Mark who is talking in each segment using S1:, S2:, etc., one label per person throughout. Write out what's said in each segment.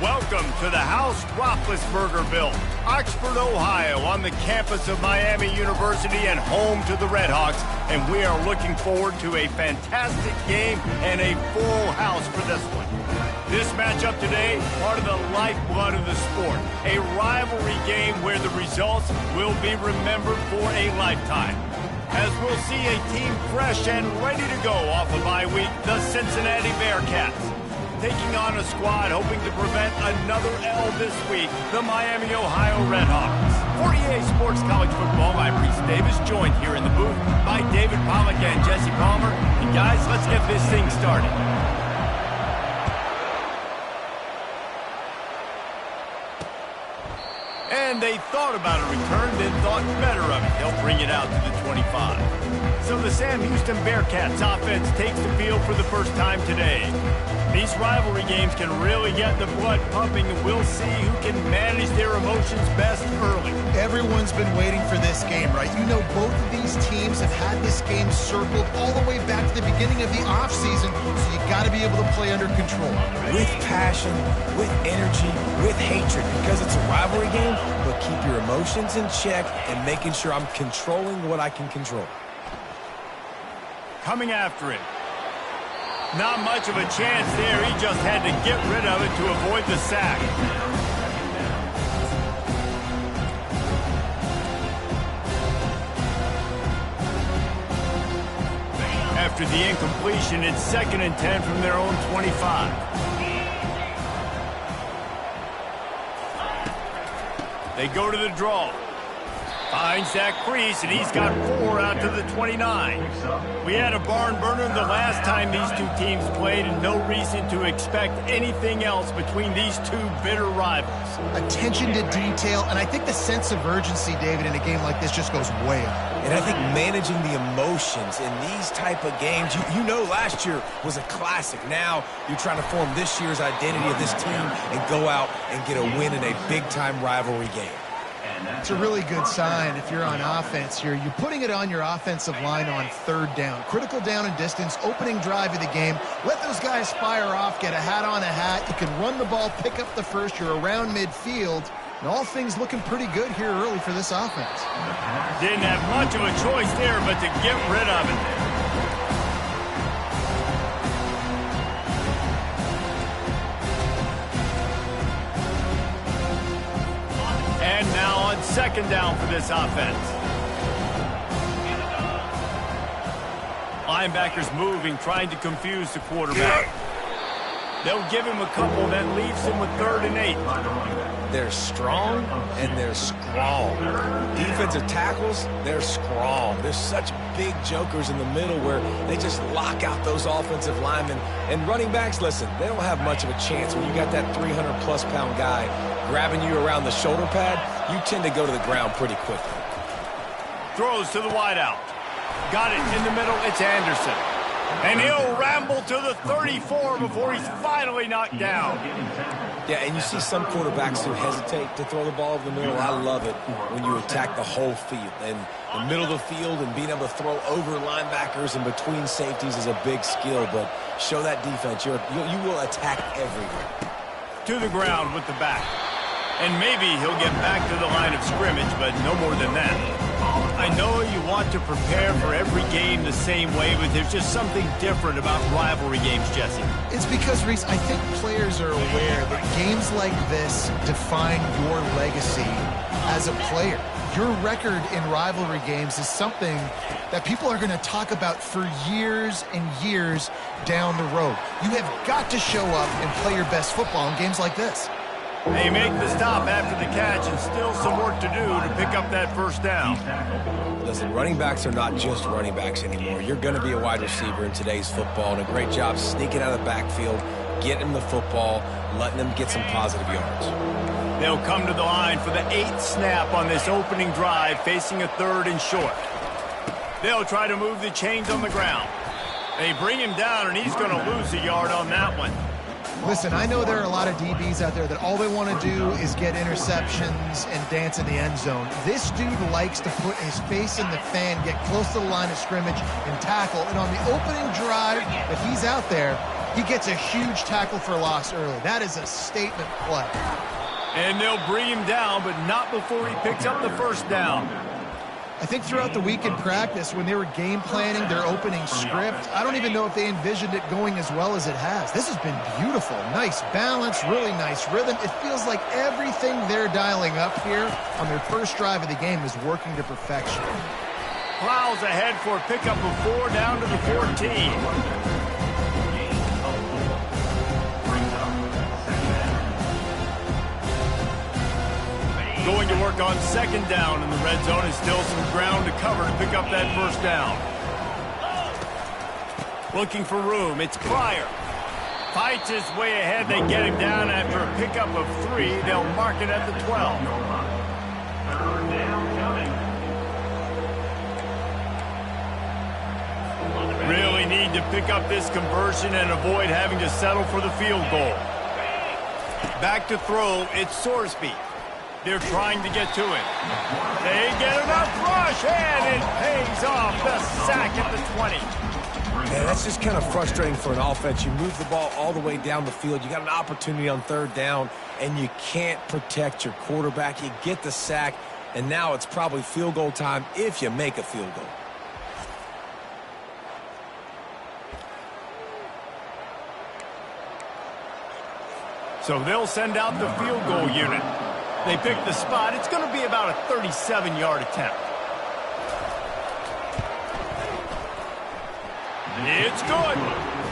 S1: Welcome to the house Roethlisberger built, Oxford, Ohio, on the campus of Miami University and home to the Redhawks. And we are looking forward to a fantastic game and a full house for this one. This matchup today, part of the lifeblood of the sport, a rivalry game where the results will be remembered for a lifetime. As we'll see a team fresh and ready to go off a bye week, the Cincinnati Bearcats. Taking on a squad hoping to prevent another L this week, the Miami, Ohio Redhawks. For EA Sports College Football, I'm Reese Davis, joined here in the booth by David Pollack and Jesse Palmer. And guys, let's get this thing started. And they thought about a return, then thought better of it. They'll bring it out to the 25. So the Sam Houston Bearcats offense takes the field for the first time today. These rivalry games can really get the blood pumping, and we'll see who can manage their emotions best early.
S2: Everyone's been waiting for this game, right? You know, both of these teams have had this game circled all the way back to the beginning of the offseason, so you got to be able to play under control.
S3: With passion, with energy, with hatred, because it's a rivalry game, but keep your emotions in check and making sure I'm controlling what I can control.
S1: Coming after it. Not much of a chance there. He just had to get rid of it to avoid the sack. After the incompletion, it's 2nd and 10 from their own 25. They go to the draw. Finds that crease, and he's got 4 out to the 29. We had a barn burner the last time these two teams played, and no reason to expect anything else between these two bitter rivals.
S2: Attention to detail, and I think the sense of urgency, David, in a game like this just goes way up.
S3: And I think managing the emotions in these type of games, you know last year was a classic. Now you're trying to form this year's identity of this team and go out and get a win in a big-time rivalry game.
S2: It's a really good sign if you're on offense here. You're putting it on your offensive line on 3rd down. Critical down and distance, opening drive of the game. Let those guys fire off, get a hat on a hat. You can run the ball, pick up the first. You're around midfield. And all things looking pretty good here early for this offense.
S1: Didn't have much of a choice there but to get rid of it. And now on 2nd down for this offense. Linebackers moving, trying to confuse the quarterback. They'll give him a couple that leaves him with 3rd and 8.
S3: They're strong and they're strong. Defensive tackles, they're strong. There's such big jokers in the middle where they just lock out those offensive linemen. And running backs, listen, they don't have much of a chance when you got that 300-plus pound guy grabbing you around the shoulder pad. You tend to go to the ground pretty quickly.
S1: Throws to the wideout. Got it in the middle. It's Anderson. And he'll ramble to the 34 before he's finally knocked down.
S3: Yeah, and you see some quarterbacks who hesitate to throw the ball over the middle. I love it when you attack the whole field. And the middle of the field and being able to throw over linebackers and between safeties is a big skill. But show that defense. You will attack everywhere.
S1: To the ground with the back. And maybe he'll get back to the line of scrimmage, but no more than that. I know you want to prepare for every game the same way, but there's just something different about rivalry games, Jesse.
S2: It's because, Reese, I think players are aware that games like this define your legacy as a player. Your record in rivalry games is something that people are going to talk about for years and years down the road. You have got to show up and play your best football in games like this.
S1: They make the stop after the catch, and still some work to do to pick up that 1st down.
S3: Listen, running backs are not just running backs anymore. You're going to be a wide receiver in today's football, and a great job sneaking out of the backfield, getting them the football, letting them get some positive yards.
S1: They'll come to the line for the 8th snap on this opening drive, facing a 3rd and short. They'll try to move the chains on the ground. They bring him down, and he's going to lose a yard on that one.
S2: Listen, I know there are a lot of DBs out there that all they want to do is get interceptions and dance in the end zone. This dude likes to put his face in the fan, get close to the line of scrimmage, and tackle. And on the opening drive that he's out there, He gets a huge tackle for loss early. That is a statement play.
S1: And they'll bring him down, but not before he picks up the first down.
S2: I think throughout the week in practice, when they were game planning their opening script, I don't even know if they envisioned it going as well as it has. This has been beautiful. Nice balance, really nice rhythm. It feels like everything they're dialing up here on their first drive of the game is working to perfection.
S1: Plows ahead for a pickup of 4 down to the 14. Going to work on second down in the red zone, and still some ground to cover to pick up that first down. Looking for room, it's Pryor. Fights his way ahead, they get him down after a pickup of 3. They'll mark it at the 12. Really need to pick up this conversion and avoid having to settle for the field goal. Back to throw, it's Sorsby. They're trying to get to it. They get enough rush, and it pays off. The sack at the 20.
S3: Yeah, that's just kind of frustrating for an offense. You move the ball all the way down the field. You got an opportunity on third down, and you can't protect your quarterback. You get the sack, and now it's probably field goal time if you make a field goal.
S1: So they'll send out the field goal unit. They pick the spot. It's going to be about a 37-yard attempt. It's good.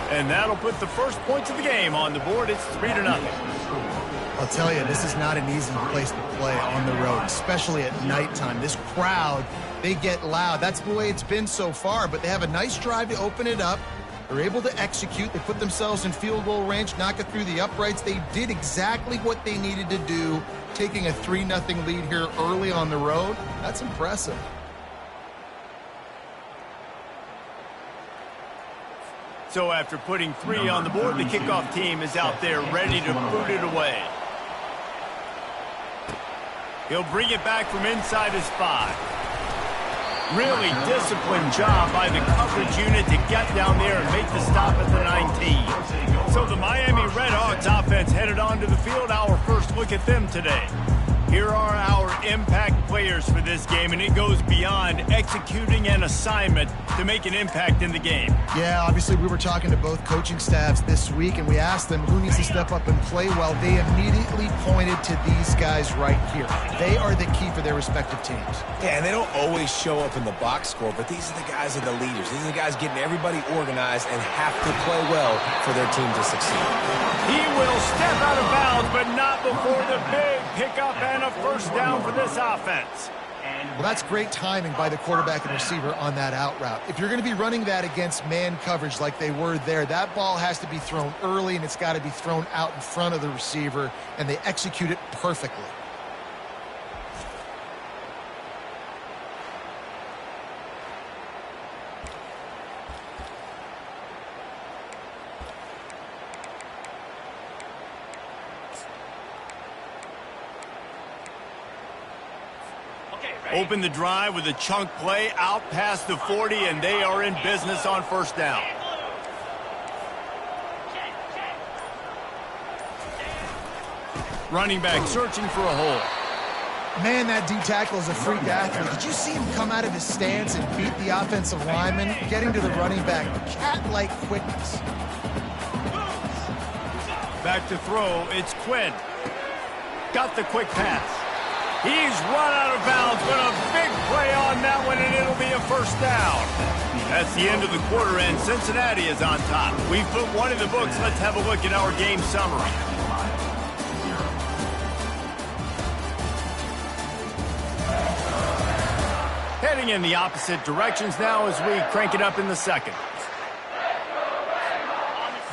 S1: And that'll put the first points of the game on the board. It's 3-0.
S2: I'll tell you, this is not an easy place to play on the road, especially at nighttime. This crowd, they get loud. That's the way it's been so far, but they have a nice drive to open it up. They're able to execute. They put themselves in field goal range, knock it through the uprights. They did exactly what they needed to do, taking a 3-0 lead here early on the road. That's impressive.
S1: So after putting 3 on the board, the kickoff team is out there ready to boot it away. He'll bring it back from inside his 5. Really disciplined job by the coverage unit to get down there and make the stop at the 19. So the Miami Redhawks offense headed onto the field. Our first look at them today. Here are our impact players for this game, and it goes beyond executing an assignment to make an impact in the game.
S2: Yeah, obviously we were talking to both coaching staffs this week, and we asked them who needs to step up and play well. They immediately pointed to these guys right here. They are the key for their respective teams.
S3: Yeah, and they don't always show up in the box score, but these are the guys that are the leaders. These are the guys getting everybody organized and have to play well for their team to succeed.
S1: He will step out of bounds, but not before the big pickup and a first down for this offense.
S2: Well, that's great timing by the quarterback and receiver on that out route. If you're going to be running that against man coverage like they were there, that ball has to be thrown early, and it's got to be thrown out in front of the receiver, and they execute it perfectly.
S1: Open the drive with a chunk play out past the 40, and they are in business on first down. Running back searching for a hole.
S2: Man, that D tackle is a freak athlete. Did you see him come out of his stance and beat the offensive lineman, getting to the running back? Cat-like quickness.
S1: Back to throw, it's Quinn. Got the quick pass. He's run out of bounds, but a big play on that one, and it'll be a first down. That's the end of the quarter, and Cincinnati is on top. We've put one in the books. Let's have a look at our game summary. Heading in the opposite directions now as we crank it up in the second.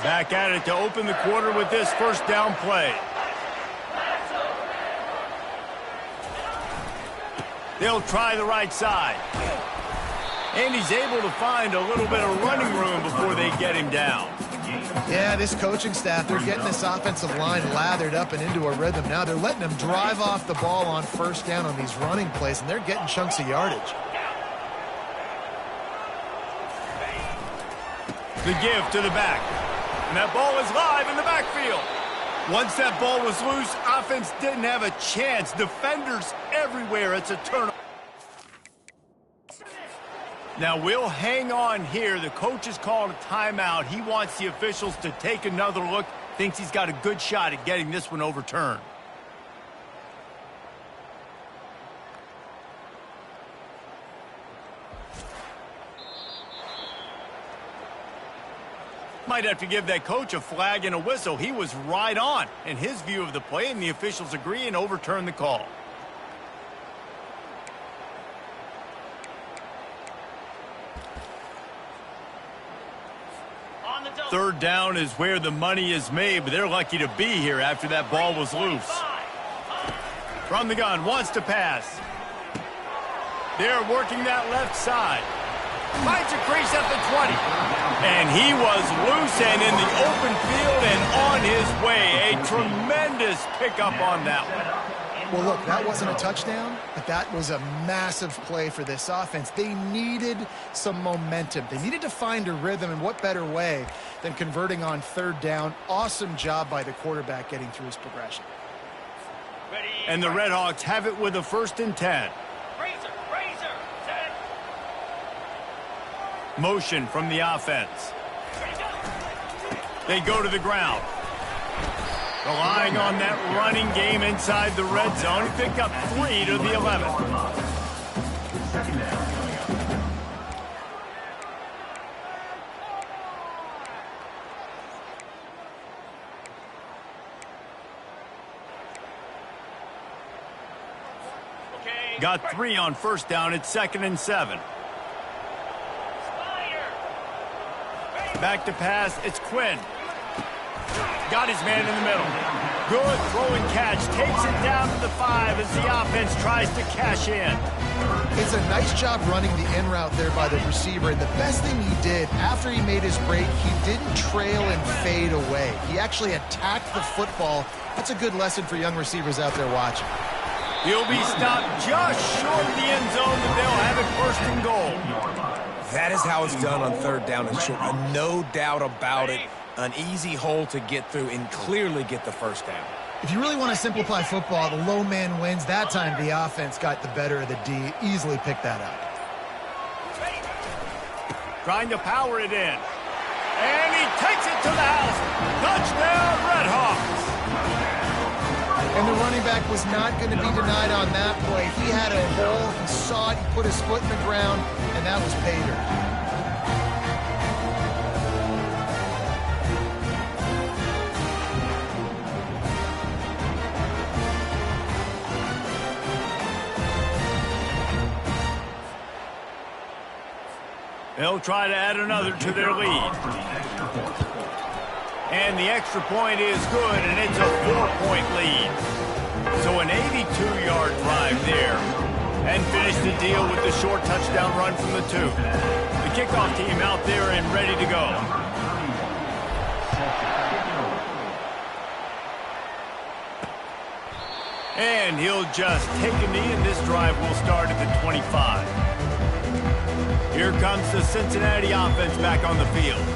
S1: Back at it to open the quarter with this first down play. They'll try the right side. And he's able to find a little bit of running room before they get him down.
S2: Yeah, this coaching staff, they're getting this offensive line lathered up and into a rhythm now. They're letting them drive off the ball on first down on these running plays, and they're getting chunks of yardage.
S1: The give to the back. And that ball is live in the backfield. Once that ball was loose, offense didn't have a chance. Defenders everywhere. It's a turnover. Now we'll hang on here. The coach has called a timeout. He wants the officials to take another look. Thinks he's got a good shot at getting this one overturned. Might have to give that coach a flag and a whistle. He was right on in his view of the play, and the officials agree and overturn the call. Third down is where the money is made, but they're lucky to be here after that ball was loose. From the gun, wants to pass. They're working that left side. Finds a crease at the 20. And he was loose and in the open field and on his way. A tremendous pickup on that one.
S2: Well, look, that wasn't a touchdown, but that was a massive play for this offense. They needed some momentum. They needed to find a rhythm, and what better way than converting on third down. Awesome job by the quarterback getting through his progression.
S1: And the Redhawks have it with a 1st and 10. Motion from the offense. They go to the ground. Relying on that running game inside the red zone. He picked up 3 to the 11. Got 3 on 1st down. It's 2nd and 7. Back to pass, it's Quinn. Got his man in the middle. Good throw and catch. Takes it down to the 5 as the offense tries to cash in.
S2: It's a nice job running the in route there by the receiver. And the best thing he did after he made his break, he didn't trail and fade away. He actually attacked the football. That's a good lesson for young receivers out there watching.
S1: He'll be stopped just short of the end zone, but they'll have it 1st and goal.
S3: That is how it's done on third down and short. No doubt about it. An easy hole to get through and clearly get the 1st down.
S2: If you really want to simplify football, the low man wins. That time the offense got the better of the D. Easily picked that up.
S1: Trying to power it in. And he takes it to the house. Touchdown, Redhawks.
S2: And the running back was not going to be denied on that play. He had a hole, he saw it, he put his foot in the ground, and that was pay dirt.
S1: They'll try to add another to their lead. And the extra point is good, and it's a 4-point lead. So an 82-yard drive there. And finish the deal with the short touchdown run from the 2. The kickoff team out there and ready to go. And he'll just take a knee, and this drive will start at the 25. Here comes the Cincinnati offense back on the field.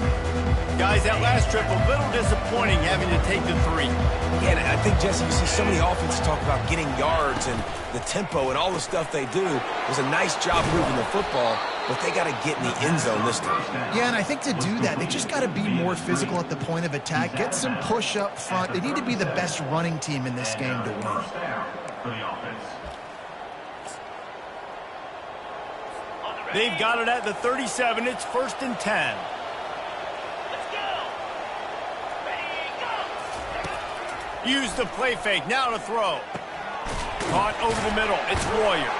S1: Guys, that last trip, a little disappointing having to take the 3.
S3: Yeah, and I think, Jesse, you see so many offenses talk about getting yards and the tempo and all the stuff they do. It was a nice job moving the football, but they got to get in the end zone this time.
S2: Yeah, and I think to do that, they just got to be more physical at the point of attack, get some push up front. They need to be the best running team in this game to win.
S1: They've got it at the 37. It's 1st and 10. Use the play fake. Now to throw. Caught over the middle. It's Royer.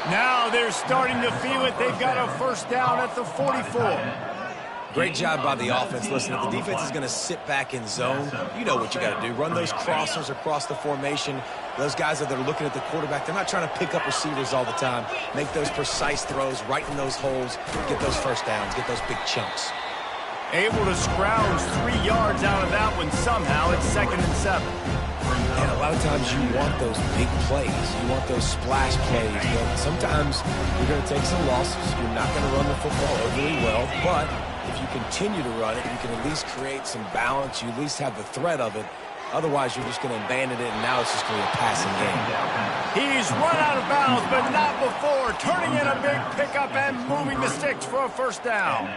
S1: Now they're starting to feel it. They've got a 1st down at the 44.
S3: Great job by the offense. Listen, if the defense is going to sit back in zone, you know what you got to do. Run those crossers across the formation. Those guys that are looking at the quarterback, they're not trying to pick up receivers all the time. Make those precise throws right in those holes. Get those 1st downs. Get those big chunks.
S1: Able to scrounge 3 yards out of that one somehow. It's 2nd and 7.
S3: And a lot of times you want those big plays. You want those splash plays. But sometimes you're going to take some losses. You're not going to run the football overly well. But if you continue to run it, you can at least create some balance. You at least have the threat of it. Otherwise, you're just going to abandon it, and now it's just going to be a passing game.
S1: He's run out of bounds, but not before. Turning in a big pickup and moving the sticks for a first down.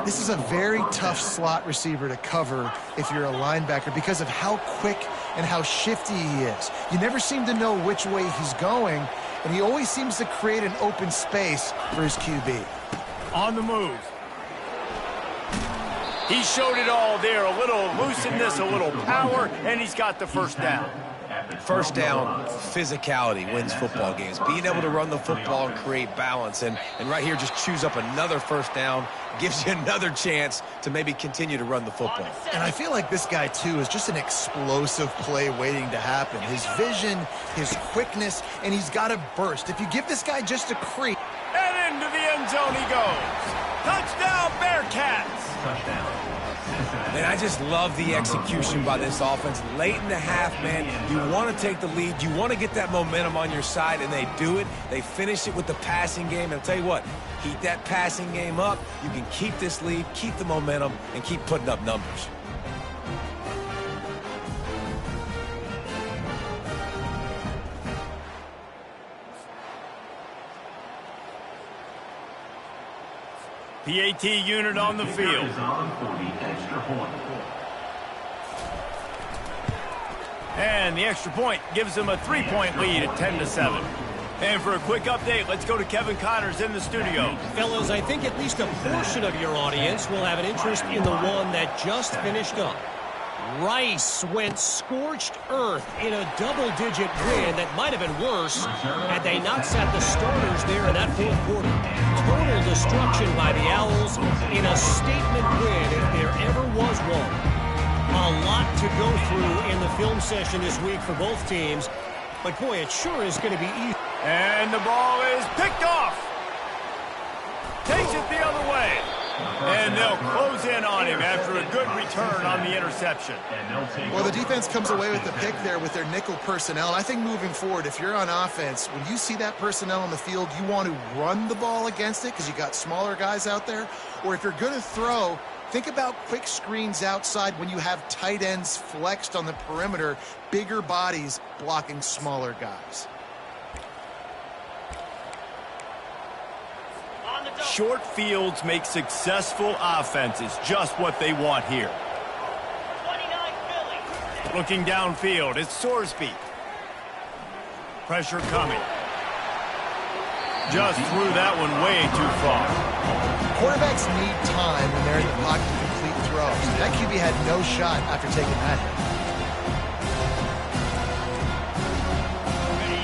S2: This is a very tough slot receiver to cover if you're a linebacker because of how quick and how shifty he is. You never seem to know which way he's going, and he always seems to create an open space for his QB.
S1: On the move. He showed it all there. A little looseness, a little power, and he's got the first down.
S3: First down, physicality wins football games. Being able to run the football and create balance. And right here, just choose up another first down, gives you another chance to maybe continue to run the football.
S2: And I feel like this guy, too, is just an explosive play waiting to happen. His vision, his quickness, and he's got a burst. If you give this guy just a creep.
S1: And into the end zone he goes. Touchdown, Bearcats.
S3: And I just love the execution by this offense. Late in the half, man, you want to take the lead. You want to get that momentum on your side, and they do it. They finish it with the passing game. And I'll tell you what, keep that passing game up. You can keep this lead, keep the momentum, and keep putting up numbers.
S1: PAT unit on the field. And the extra point gives them a 3-point lead at 10-7. And for a quick update, let's go to Kevin Connors in the studio.
S4: Fellas, I think at least a portion of your audience will have an interest in the one that just finished up. Rice went scorched earth in a double-digit win that might have been worse had they not sat the starters there in that fourth quarter. Total destruction by the Owls in a statement win if there ever was one. A lot to go through in the film session this week for both teams, but boy, it sure is going to be easy.
S1: And the ball is picked off. Takes it the other way. And they'll close in on him after a good return on the interception.
S2: Well, the defense comes away with the pick there with their nickel personnel. I think moving forward, if you're on offense, when you see that personnel on the field, you want to run the ball against it because you got smaller guys out there. Or if you're going to throw, think about quick screens outside when you have tight ends flexed on the perimeter, bigger bodies blocking smaller guys.
S1: Short fields make successful offenses just what they want here. Looking downfield, it's Sorsby. Pressure coming. Just threw that one way too far.
S2: Quarterbacks need time when they're in the pocket to complete throws. That QB had no shot after taking that hit.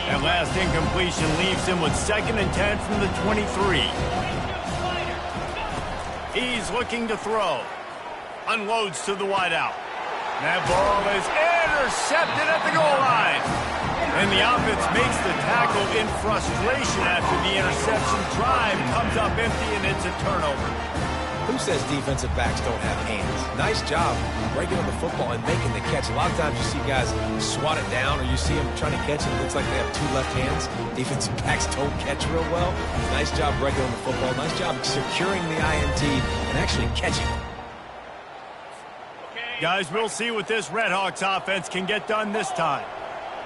S1: That last incompletion leaves him with 2nd and 10 from the 23. He's looking to throw. Unloads to the wideout. That ball is intercepted at the goal line. And the offense makes the tackle in frustration after the interception. Drive comes up empty, and it's a turnover.
S3: Who says defensive backs don't have hands? Nice job breaking on the football and making the catch. A lot of times you see guys swat it down, or you see them trying to catch it. It looks like they have 2 left hands. Defensive backs don't catch real well. Nice job breaking on the football. Nice job securing the INT and actually catching it.
S1: Guys, we'll see what this Redhawks offense can get done this time.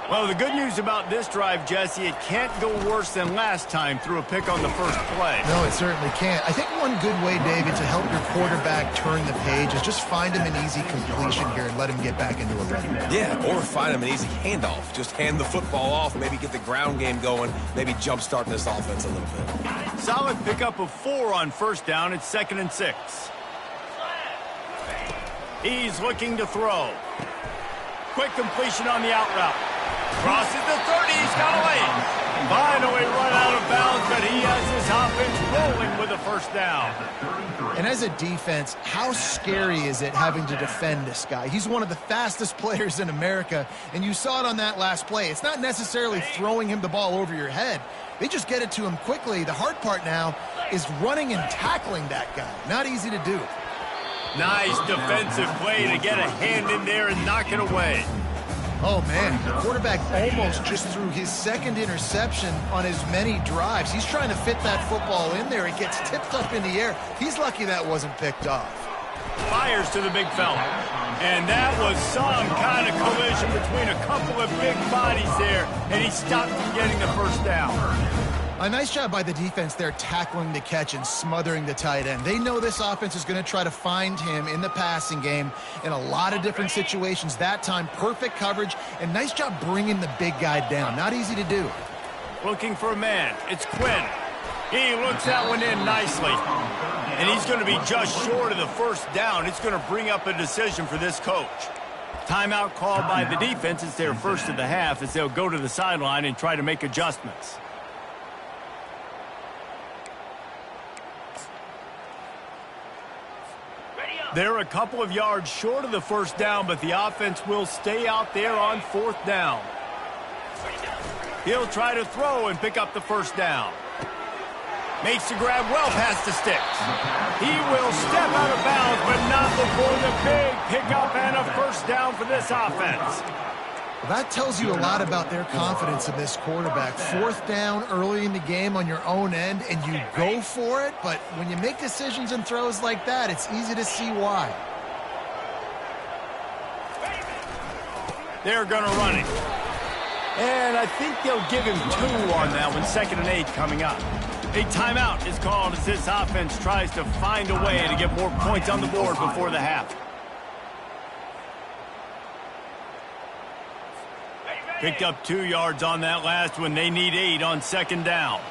S1: Well, the good news about this drive, Jesse, it can't go worse than last time through a pick on the first play.
S2: No, it certainly can't. I think one good way, David, to help your quarterback turn the page is just find him an easy completion here and let him get back into a rhythm.
S3: Yeah, or find him an easy handoff. Just hand the football off, maybe get the ground game going, maybe jumpstart this offense a little bit.
S1: Solid pickup of 4 on first down. It's 2nd and 6. He's looking to throw. Quick completion on the out route. Crosses the 30, he's got a lane. Finally run out of bounds, but he has his offense rolling with a first down.
S2: And as a defense, how scary is it having to defend this guy? He's one of the fastest players in America, and you saw it on that last play. It's not necessarily throwing him the ball over your head. They just get it to him quickly. The hard part now is running and tackling that guy. Not easy to do.
S1: Nice defensive play to get a hand in there and knock it away.
S2: Oh, man, the quarterback almost just threw his second interception on as many drives. He's trying to fit that football in there. It gets tipped up in the air. He's lucky that wasn't picked off.
S1: Fires to the big fella. And that was some kind of collision between a couple of big bodies there, and he stopped from getting the first down.
S2: A nice job by the defense there tackling the catch and smothering the tight end. They know this offense is going to try to find him in the passing game in a lot of different situations. That time, perfect coverage, and nice job bringing the big guy down. Not easy to do.
S1: Looking for a man. It's Quinn. He looks that one in nicely. And he's going to be just short of the first down. It's going to bring up a decision for this coach. Timeout called by the defense. It's their first of the half as they'll go to the sideline and try to make adjustments. They're a couple of yards short of the first down, but the offense will stay out there on fourth down. He'll try to throw and pick up the first down. Makes the grab well past the sticks. He will step out of bounds, but not before the big pickup and a first down for this offense.
S2: Well, that tells you a lot about their confidence in this quarterback. Fourth down early in the game on your own end, and you go for it, but when you make decisions and throws like that, it's easy to see why.
S1: They're going to run it. And I think they'll give him 2 on that one, 2nd and 8 coming up. A timeout is called as this offense tries to find a way to get more points on the board before the half. Picked up 2 yards on that last one. They need 8 on 2nd down.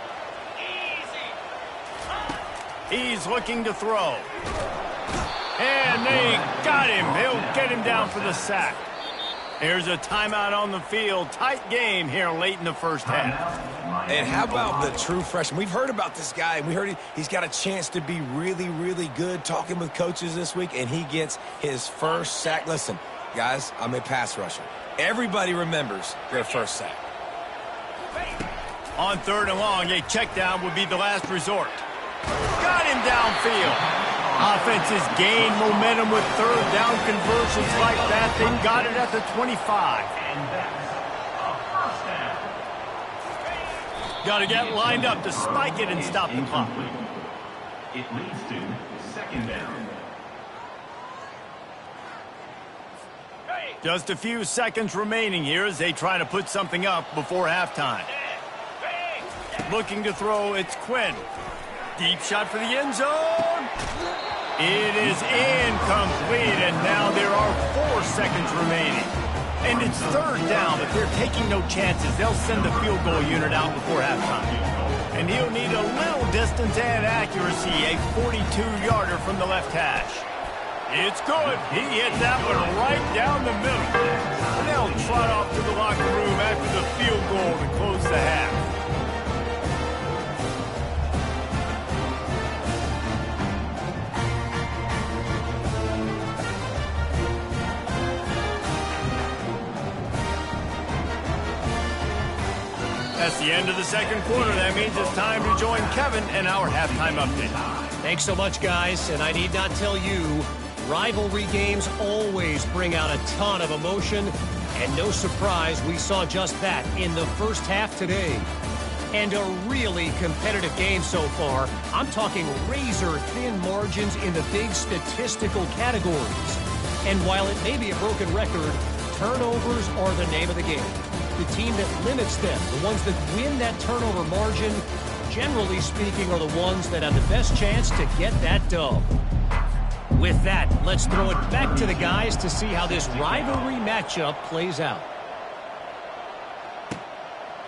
S1: He's looking to throw. And they got him. He'll get him down for the sack. There's a timeout on the field. Tight game here late in the first half.
S3: And how about the true freshman? We've heard about this guy. We heard he's got a chance to be really, really good talking with coaches this week, and he gets his first sack. Listen, guys, I'm a pass rusher. Everybody remembers their first sack.
S1: On 3rd and long, a check down would be the last resort. Got him downfield. Offenses gain momentum with 3rd down conversions like that. They got it at the 25. Got to get lined up to spike it and stop the clock.
S5: It leads to 2nd down.
S1: Just a few seconds remaining here as they try to put something up before halftime. Looking to throw, it's Quinn. Deep shot for the end zone. It is incomplete, and now there are 4 seconds remaining. And it's 3rd down, but they're taking no chances. They'll send the field goal unit out before halftime. And he'll need a little distance and accuracy, a 42-yarder from the left hash. It's good. He hit that one right down the middle. And they'll trot off to the locker room after the field goal to close the half. That's the end of the 2nd quarter. That means it's time to join Kevin and our halftime update.
S4: Thanks so much, guys. And I need not tell you, rivalry games always bring out a ton of emotion. And no surprise, we saw just that in the first half today. And a really competitive game so far. I'm talking razor-thin margins in the big statistical categories. And while it may be a broken record, turnovers are the name of the game. The team that limits them, the ones that win that turnover margin, generally speaking, are the ones that have the best chance to get that dub. With that, let's throw it back to the guys to see how this rivalry matchup plays out.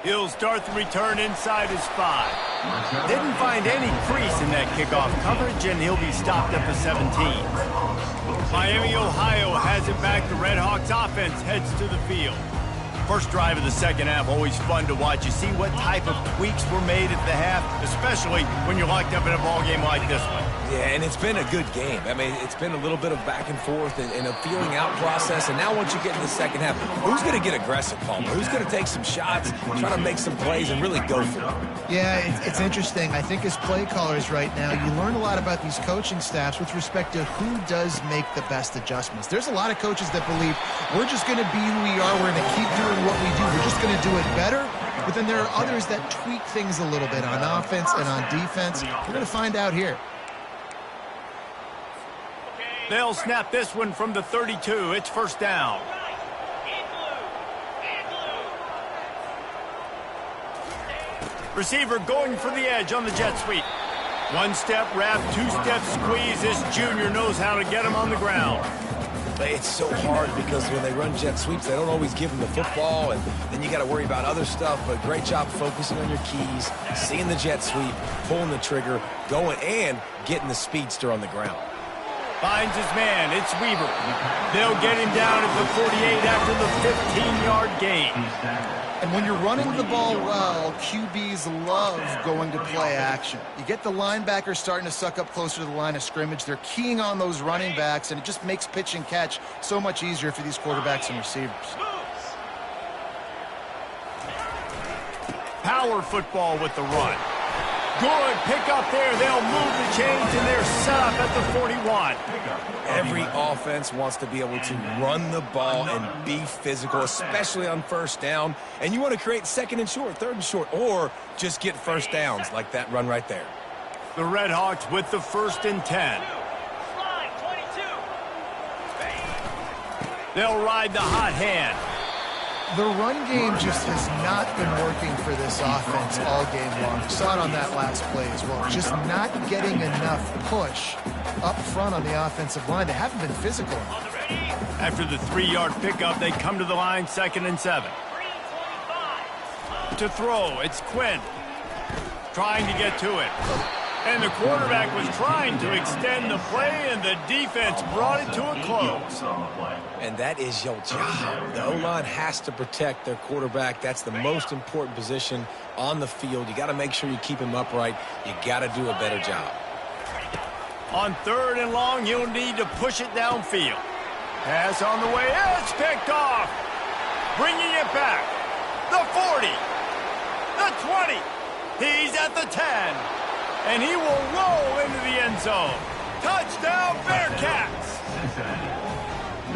S1: He'll start the return inside his 5. Didn't find any crease in that kickoff coverage, and he'll be stopped at the 17. Miami, Ohio has it back. The Red Hawks offense heads to the field. First drive of the 2nd half, always fun to watch. You see what type of tweaks were made at the half, especially when you're locked up in a ball game like this one.
S3: Yeah, and it's been a good game. I mean, it's been a little bit of back and forth and a feeling out process. And now once you get in the second half, who's going to get aggressive, Palmer? Who's going to take some shots, try to make some plays, and really go for it?
S2: Yeah, it's interesting. I think as play callers right now, you learn a lot about these coaching staffs with respect to who does make the best adjustments. There's a lot of coaches that believe we're just going to be who we are. We're going to keep doing what we do. We're just going to do it better. But then there are others that tweak things a little bit on offense and on defense. We're going to find out here.
S1: They'll snap this one from the 32. It's first down. Receiver going for the edge on the jet sweep. One step wrap, two step squeeze. This junior knows how to get him on the ground.
S3: It's so hard because when they run jet sweeps, they don't always give them the football, and then you got to worry about other stuff. But great job focusing on your keys, seeing the jet sweep, pulling the trigger, going, and getting the speedster on the ground.
S1: Finds his man. It's Weaver. They'll get him down at the 48 after the 15-yard gain.
S2: And when you're running the ball well, QBs love going to play action. You get the linebackers starting to suck up closer to the line of scrimmage. They're keying on those running backs, and it just makes pitch and catch so much easier for these quarterbacks and receivers.
S1: Power football with the run. Good pick up there. They'll move the chains, and they're set up at the 41.
S3: Every offense wants to be able to run the ball and be physical, especially on first down. And you want to create second and short, third and short, or just get first downs like that run right there.
S1: The Red Hawks with the first and 10. They'll ride the hot hand.
S2: The run game just has not been working for this offense all game long. We saw it on that last play as well. Just not getting enough push up front on the offensive line. They haven't been physical enough.
S1: After the 3-yard pickup, they come to the line, 2nd and 7. To throw, it's Quinn. Trying to get to it. And the quarterback was trying to extend the play, and the defense brought it to a close.
S3: And that is your job. The O-line has to protect their quarterback. That's the most important position on the field. You got to make sure you keep him upright. You got to do a better job.
S1: On 3rd and long, he'll need to push it downfield. Pass on the way. It's picked off. Bringing it back. The 40. The 20. He's at the 10. And he will roll into the end zone. Touchdown, Bearcats!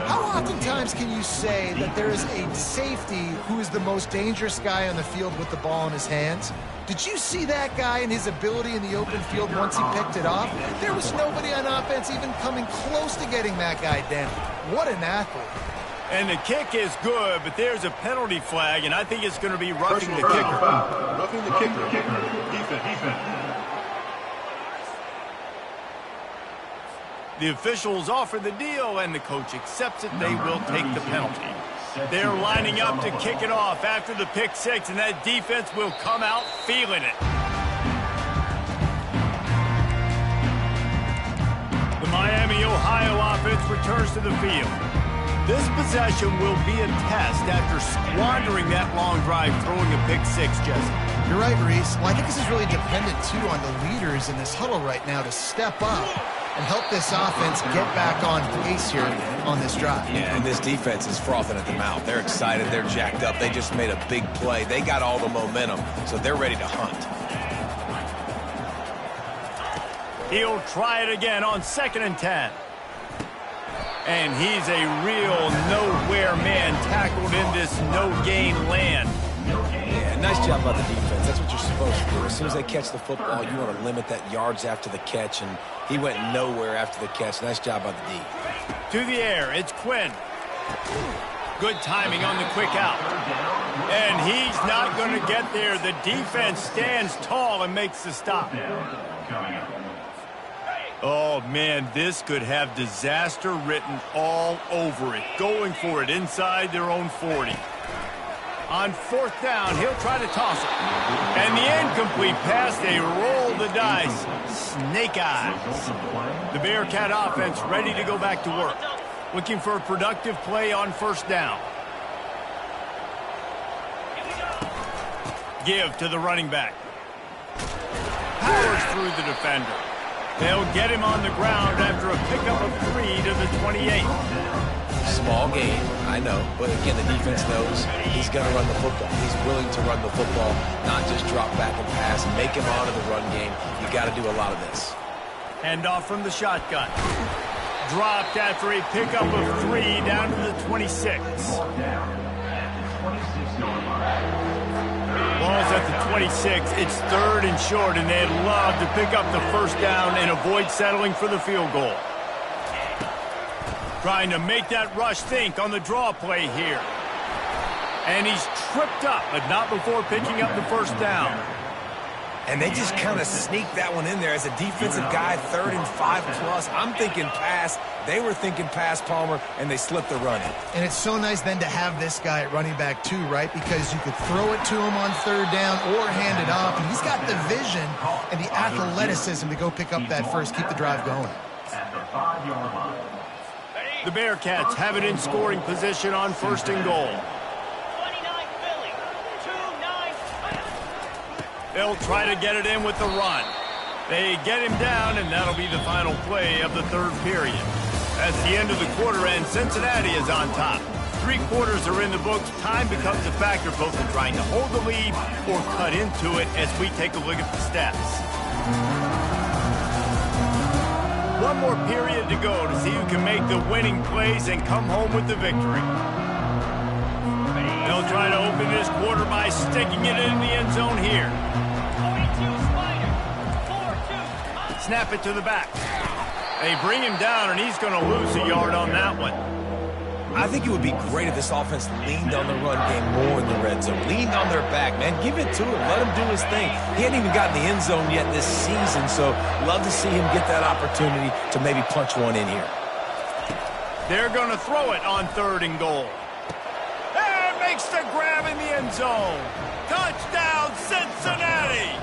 S2: How oftentimes can you say that there is a safety who is the most dangerous guy on the field with the ball in his hands? Did you see that guy and his ability in the open field once he picked it off? There was nobody on offense even coming close to getting that guy down. What an athlete.
S1: And the kick is good, but there's a penalty flag, and I think it's going to be roughing the kicker.
S5: Roughing the kicker. Defense.
S1: The officials offer the deal, and the coach accepts it. They will take the penalty. They're lining up to kick it off after the pick six, and that defense will come out feeling it. The Miami, Ohio offense returns to the field. This possession will be a test after squandering that long drive throwing a pick six, Jesse.
S2: You're right, Reese. Well, I think this is really dependent, too, on the leaders in this huddle right now to step up and help this offense get back on pace here on this drive.
S3: Yeah, and this defense is frothing at the mouth. They're excited. They're jacked up. They just made a big play. They got all the momentum, so they're ready to hunt.
S1: He'll try it again on 2nd and 10. And he's a real nowhere man tackled in this no-gain land.
S3: Yeah, nice job by the defense. That's what you're supposed to do. As soon as they catch the football, you want to limit that yards after the catch, and he went nowhere after the catch. Nice job by the D.
S1: To the air, it's Quinn. Good timing on the quick out. And he's not going to get there. The defense stands tall and makes the stop. Oh, man, this could have disaster written all over it. Going for it inside their own 40. On 4th down, he'll try to toss it. And the incomplete pass, they roll the dice. Snake eyes. The Bearcat offense ready to go back to work. Looking for a productive play on 1st down. Give to the running back. Powers through the defender. They'll get him on the ground after a pickup of 3 to the 28.
S3: Small gain, I know, but again, the defense knows he's going to run the football. He's willing to run the football, not just drop back and pass, make him onto the run game. You got to do a lot of this.
S1: Hand off from the shotgun. Dropped after a pickup of 3 down to the 26. Ball's at the 26. It's 3rd and short, and they'd love to pick up the first down and avoid settling for the field goal. Trying to make that rush think on the draw play here. And he's tripped up, but not before picking up the first down.
S3: And they just kind of sneaked that one in there as a defensive guy, 3rd and 5+. I'm thinking pass. They were thinking pass, Palmer, and they slipped the run in.
S2: And it's so nice then to have this guy at running back too, right? Because you could throw it to him on 3rd down or hand it off. And he's got the vision and the athleticism to go pick up that first, keep the drive going.
S1: The Bearcats have it in scoring position on 1st and goal. They'll try to get it in with the run. They get him down, and that'll be the final play of the 3rd period. That's the end of the quarter, and Cincinnati is on top. 3 quarters are in the books. Time becomes a factor both in trying to hold the lead or cut into it as we take a look at the stats. One more period to go to see who can make the winning plays and come home with the victory. They'll try to open this quarter by sticking it in the end zone here. Snap it to the back. They bring him down, and he's going to lose a yard on that one.
S3: I think it would be great if this offense leaned on the run game more in the red zone. Leaned on their back, man. Give it to him. Let him do his thing. He hadn't even gotten the end zone yet this season, so love to see him get that opportunity to maybe punch one in here.
S1: They're going to throw it on 3rd and goal. And makes the grab in the end zone. Touchdown, Cincinnati!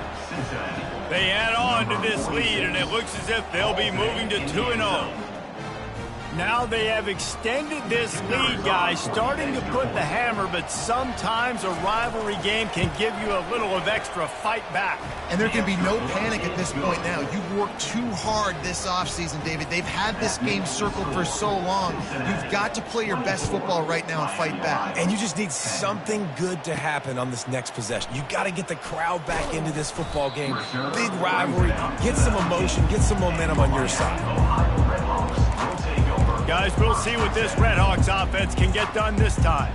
S1: They add on to this lead, and it looks as if they'll be moving to 2-0. Now they have extended this lead, guys, starting to put the hammer, but sometimes a rivalry game can give you a little of extra fight back.
S2: And there can be no panic at this point now. You've worked too hard this offseason, David. They've had this game circled for so long. You've got to play your best football right now and fight back.
S3: And you just need something good to happen on this next possession. You got to get the crowd back into this football game. Big rivalry. Get some emotion. Get some momentum on your side.
S1: Guys, we'll see what this Redhawks offense can get done this time.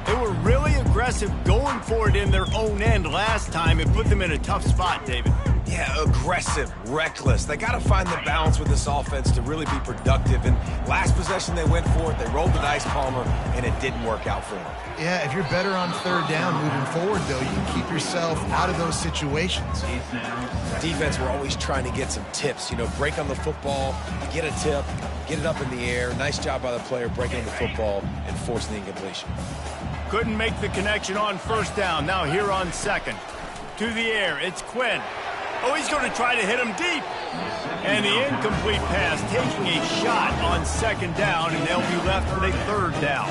S1: They were really aggressive going for it in their own end last time and put them in a tough spot, David.
S3: Yeah, aggressive, reckless. They got to find the balance with this offense to really be productive. And last possession they went for it. They rolled the dice, Palmer, and it didn't work out for them.
S2: Yeah, if you're better on 3rd down moving forward, though, you can keep yourself out of those situations.
S3: Defense, we're always trying to get some tips. You know, break on the football, get a tip, get it up in the air. Nice job by the player breaking the football and forcing the incompletion.
S1: Couldn't make the connection on 1st down. Now here on 2nd. To the air, it's Quinn. Oh, he's going to try to hit him deep. And the incomplete pass taking a shot on 2nd down, and they'll be left with a 3rd down.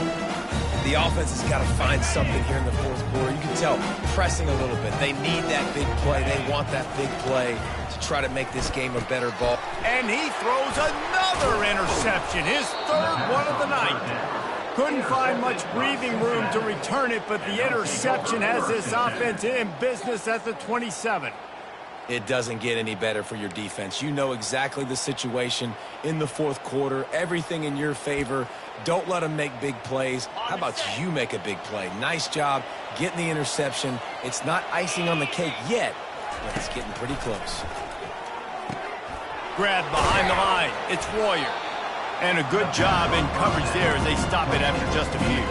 S3: The offense has got to find something here in the 4th quarter. You can tell pressing a little bit. They need that big play. They want that big play to try to make this game a better ball.
S1: And he throws another interception, his 3rd one of the night. Couldn't find much breathing room to return it, but the interception has this offense in business at the 27.
S3: It doesn't get any better for your defense. You know exactly the situation in the 4th quarter. Everything in your favor. Don't let them make big plays. How about you make a big play? Nice job getting the interception. It's not icing on the cake yet, but it's getting pretty close.
S1: Grabbed behind the line. It's Warrior. And a good job in coverage there as they stop it after just a few.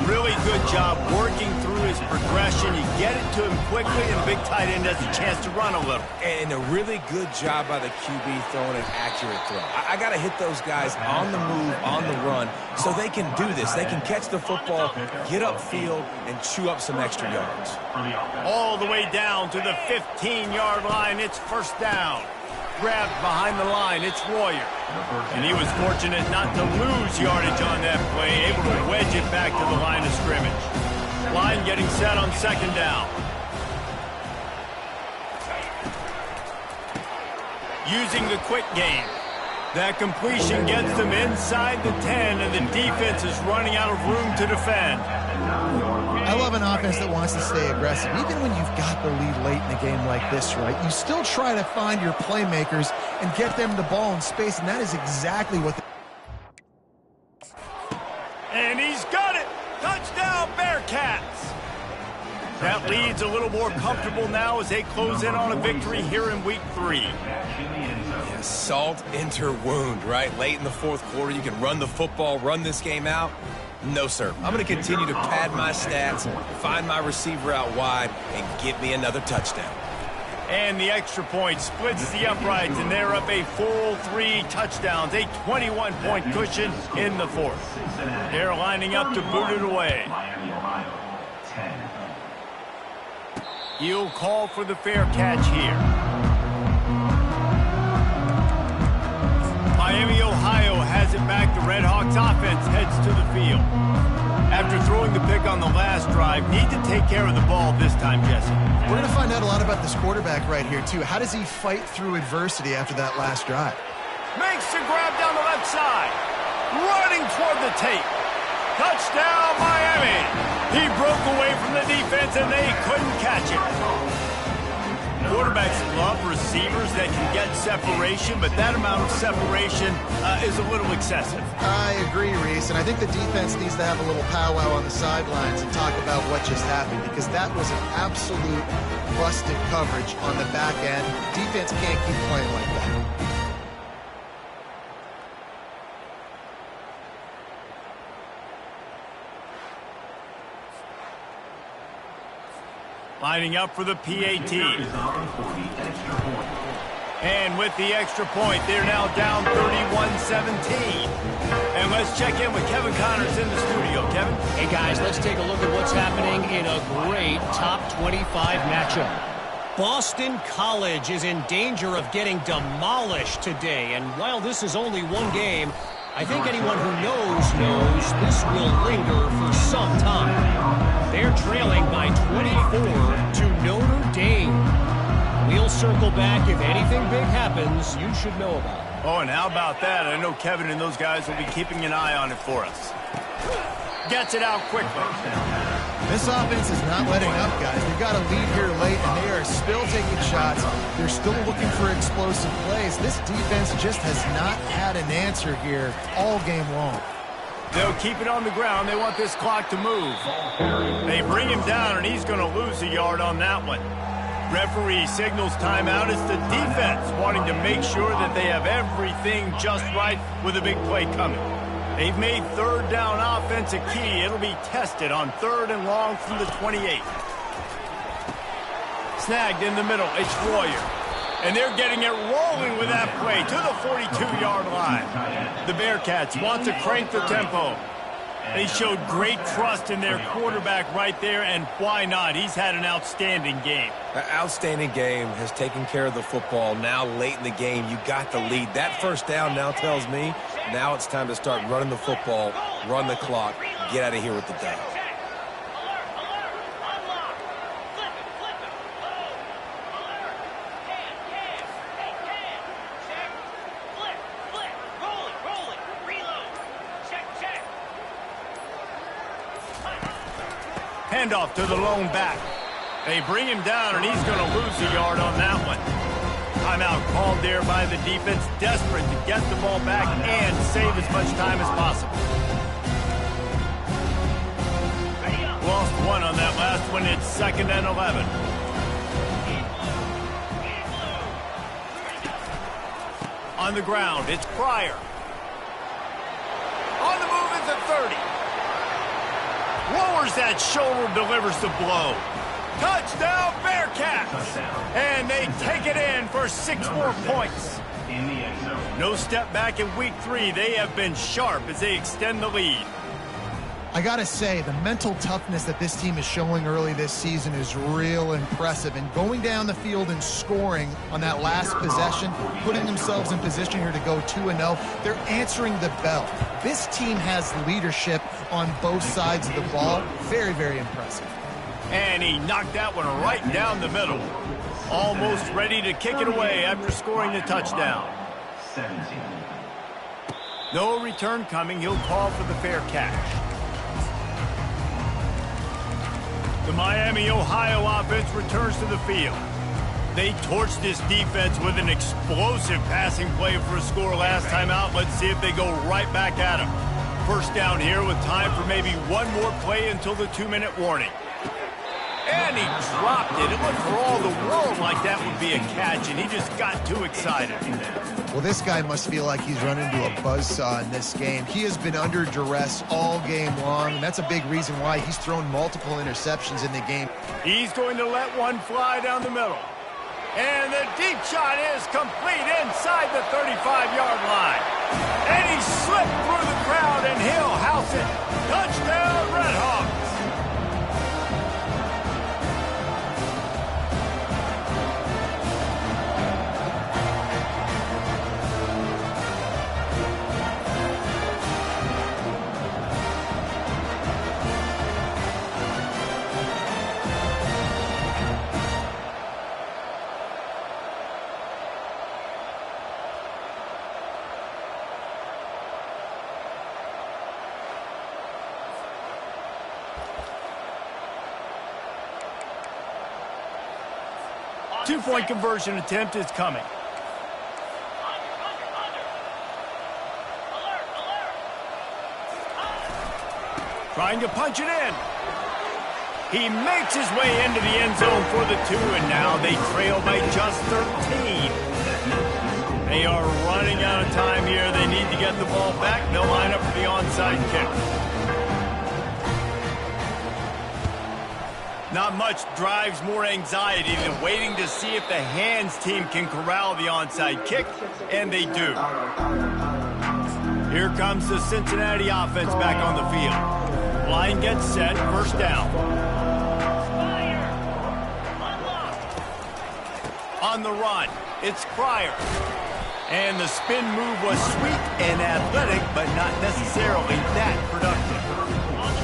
S1: Really good job working through his progression. You get it to him quickly, and the big tight end has a chance to run a little.
S3: And a really good job by the QB throwing an accurate throw. I got to hit those guys on the move, on the run, so they can do this. They can catch the football, get upfield, and chew up some extra yards.
S1: All the way down to the 15-yard line. It's 1st down. Grabbed behind the line. It's Warrior. And he was fortunate not to lose yardage on that play, able to wedge it back to the line of scrimmage. Line getting set on 2nd down. using the quick game. That completion gets them inside the 10, and the defense is running out of room to defend.
S2: I love an offense that wants to stay aggressive. Even when you've got the lead late in a game like this, right, you still try to find your playmakers and get them the ball in space, and that is exactly what
S1: And he's got it! Touchdown, Bearcats! That lead's a little more comfortable now as they close in on a victory here in Week 3.
S3: Yeah, salt enter wound, right? Late in the fourth quarter, you can run the football, run this game out. No, sir. I'm going to continue to pad my stats, find my receiver out wide, and get me another touchdown.
S1: And the extra point splits the uprights, and they're up a full 3 touchdowns, a 21-point cushion in the fourth. They're lining up to boot it away.
S5: Miami, Ohio, 10.
S1: He'll call for the fair catch here. Miami, Ohio has it back. The Red Hawks offense heads to the field. After throwing the pick on the last drive, need to take care of the ball this time, Jesse.
S2: we're going to find out a lot about this quarterback right here, too. How does he fight through adversity after that last drive?
S1: Makes the grab down the left side. Running toward the tape. Touchdown, Miami. He broke away from the defense, and they couldn't catch it. Quarterbacks love receivers that can get separation, but that amount of separation is a little excessive.
S2: I agree, Reese, and I think the defense needs to have a little powwow on the sidelines and talk about what just happened, because that was an absolute busted coverage on the back end. Defense can't keep playing like that.
S1: Lining up for the PAT. And with the extra point, they're now down 31-17. And let's check in with Kevin Connors in the studio. Kevin?
S4: Hey, guys, let's take a look at what's happening in a great top 25 matchup. Boston College is in danger of getting demolished today. And while this is only one game, I think anyone who knows this will linger for some time. They're trailing by 24 to Notre Dame. We'll circle back if anything big happens you should know about.
S1: Oh, and how about that? I know Kevin and those guys will be keeping an eye on it for us. Gets it out quickly.
S2: This offense is not letting up, guys. They've got a lead here late, and they are still taking shots. They're still looking for explosive plays. This defense just has not had an answer here all game long.
S1: They'll keep it on the ground. They want this clock to move. They bring him down, and he's going to lose a yard on that one. Referee signals timeout. It's the defense wanting to make sure that they have everything just right with a big play coming. They've made third down offense a key. It'll be tested on 3rd and long from the 28. Snagged in the middle. It's Royer. And they're getting it rolling with that play to the 42-yard line. The Bearcats want to crank the tempo. They showed great trust in their quarterback right there, and why not? He's had an outstanding game.
S3: An outstanding game, has taken care of the football. Now late in the game, you got the lead. That first down now tells me now it's time to start running the football, run the clock, get out of here with the dub.
S1: Handoff to the lone back. They bring him down, and he's going to lose a yard on that one. Timeout called there by the defense, desperate to get the ball back and save as much time as possible. Lost one on that last one. It's 2nd and 11. On the ground, it's Pryor. On the move, it's a 30. Lowers that shoulder, delivers the blow. Touchdown, Bearcats! And they take it in for 6 more points. No step back in week 3. They have been sharp as they extend the lead.
S2: I got to say, the mental toughness that this team is showing early this season is real impressive. And going down the field and scoring on that last possession, putting themselves in position here to go 2-0, they're answering the bell. This team has leadership on both sides of the ball. Very, very impressive.
S1: And he knocked that one right down the middle. Almost ready to kick it away after scoring the touchdown.
S5: 17.
S1: No return coming. He'll call for the fair catch. The Miami, Ohio offense returns to the field. They torched this defense with an explosive passing play for a score last time out. Let's see if they go right back at him. First down here with time for maybe one more play until the 2-minute warning. And he dropped it. It looked for all the world like that would be a catch, and he just got too excited.
S2: Well, this guy must feel like he's run into a buzzsaw in this game. He has been under duress all game long, and that's a big reason why he's thrown multiple interceptions in the game.
S1: He's going to let one fly down the middle. And the deep shot is complete inside the 35-yard line. And he slipped through the crowd, and he'll house it. Touchdown, Redhawks. Two-point conversion attempt is coming. Trying to punch it in. He makes his way into the end zone for the 2, and now they trail by just 13. They are running out of time here. They need to get the ball back. They'll line up for the onside kick. Not much drives more anxiety than waiting to see if the hands team can corral the onside kick, and they do. Here comes the Cincinnati offense back on the field. Line gets set, first down. On the run, it's Cryer. And the spin move was sweet and athletic, but not necessarily that productive.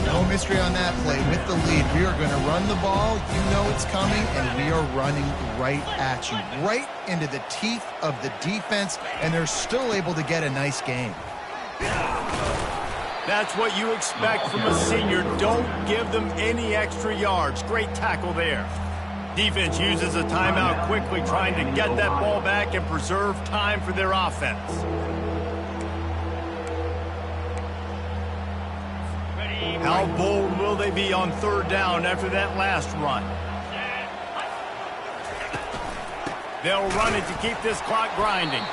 S2: No mystery on that play. With the lead, we are going to run the ball. You know it's coming, and we are running right at you, right into the teeth of the defense, and they're still able to get a nice game.
S1: That's what you expect from a senior. Don't give them any extra yards. Great tackle there. Defense uses a timeout quickly, trying to get that ball back and preserve time for their offense. How bold will they be on third down after that last run? They'll run it to keep this clock grinding.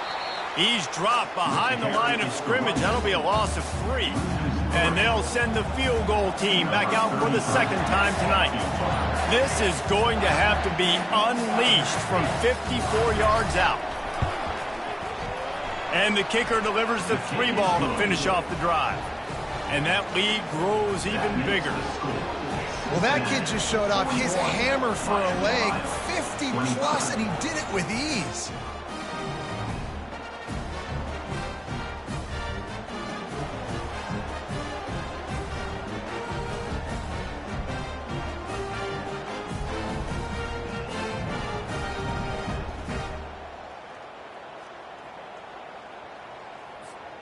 S1: He's dropped behind the line of scrimmage. That'll be a loss of 3. And they'll send the field goal team back out for the second time tonight. This is going to have to be unleashed from 54 yards out. And the kicker delivers the 3 ball to finish off the drive. And that lead grows even bigger.
S2: Well, that kid just showed off his hammer for a leg, 50-plus, and he did it with ease.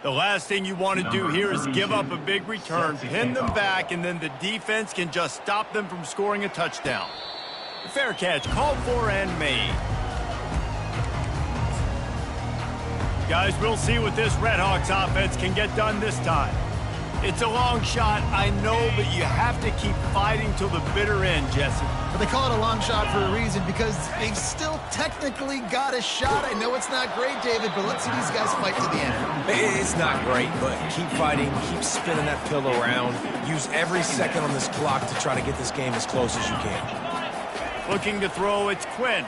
S1: The last thing you want to do here is give up a big return, pin them back, and then the defense can just stop them from scoring a touchdown. The fair catch called for and made. Guys, we'll see what this Redhawks offense can get done this time. It's a long shot, I know, but you have to keep fighting till the bitter end, Jesse.
S2: But they call it a long shot for a reason, because they've still technically got a shot. I know it's not great, David, but let's see these guys fight to the end.
S3: It's not great, but keep fighting, keep spinning that pillow around. Use every second on this clock to try to get this game as close as you can.
S1: Looking to throw, it's Quinn.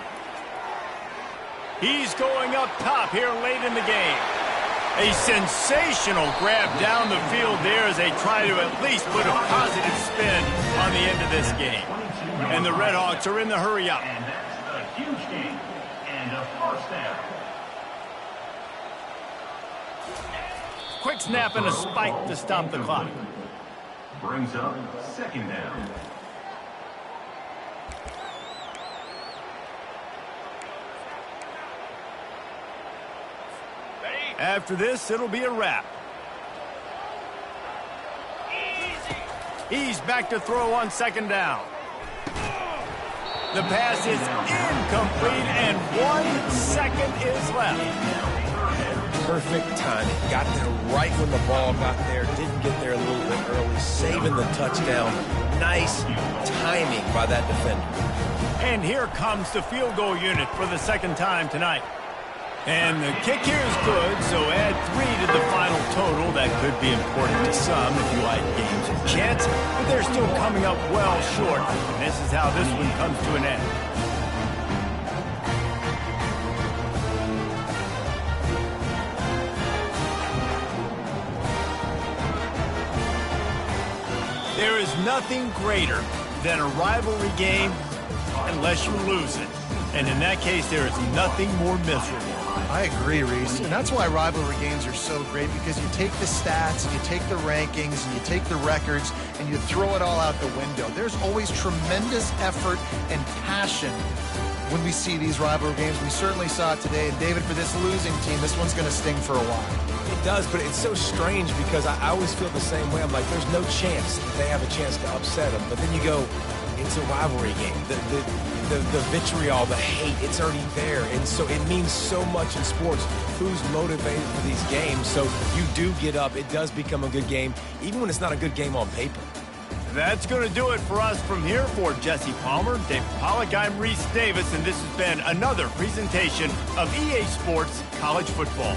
S1: He's going up top here late in the game. A sensational grab down the field there as they try to at least put a positive spin on the end of this game. And the Redhawks are in the hurry-up.
S5: And that's a huge gain. And a first down.
S1: Quick snap and a spike to stop the clock.
S5: Brings up second down.
S1: After this, it'll be a wrap. He's back to throw on second down. The pass is incomplete, and 1 second is left.
S3: Perfect timing. Got there right when the ball got there. Didn't get there a little bit early. Saving the touchdown. Nice timing by that defender.
S1: And here comes the field goal unit for the second time tonight. And the kick here is good, so add 3 to the final total. That could be important to some if you like games and chance, but they're still coming up well short. And this is how this one comes to an end. There is nothing greater than a rivalry game unless you lose it. And in that case, there is nothing more miserable.
S2: I agree, Reese. And that's why rivalry games are so great, because you take the stats and you take the rankings and you take the records and you throw it all out the window. There's always tremendous effort and passion when we see these rivalry games. We certainly saw it today. And David, for this losing team, this one's going to sting for a while.
S3: It does, but it's so strange because I always feel the same way. I'm like, there's no chance that they have a chance to upset them. But then you go, it's a rivalry game. The vitriol, the hate, it's already there. And so it means so much in sports. Who's motivated for these games? So you do get up. It does become a good game, even when it's not a good game on paper.
S1: That's going to do it for us from here. For Jesse Palmer, David Pollack, I'm Reese Davis, and this has been another presentation of EA Sports College Football.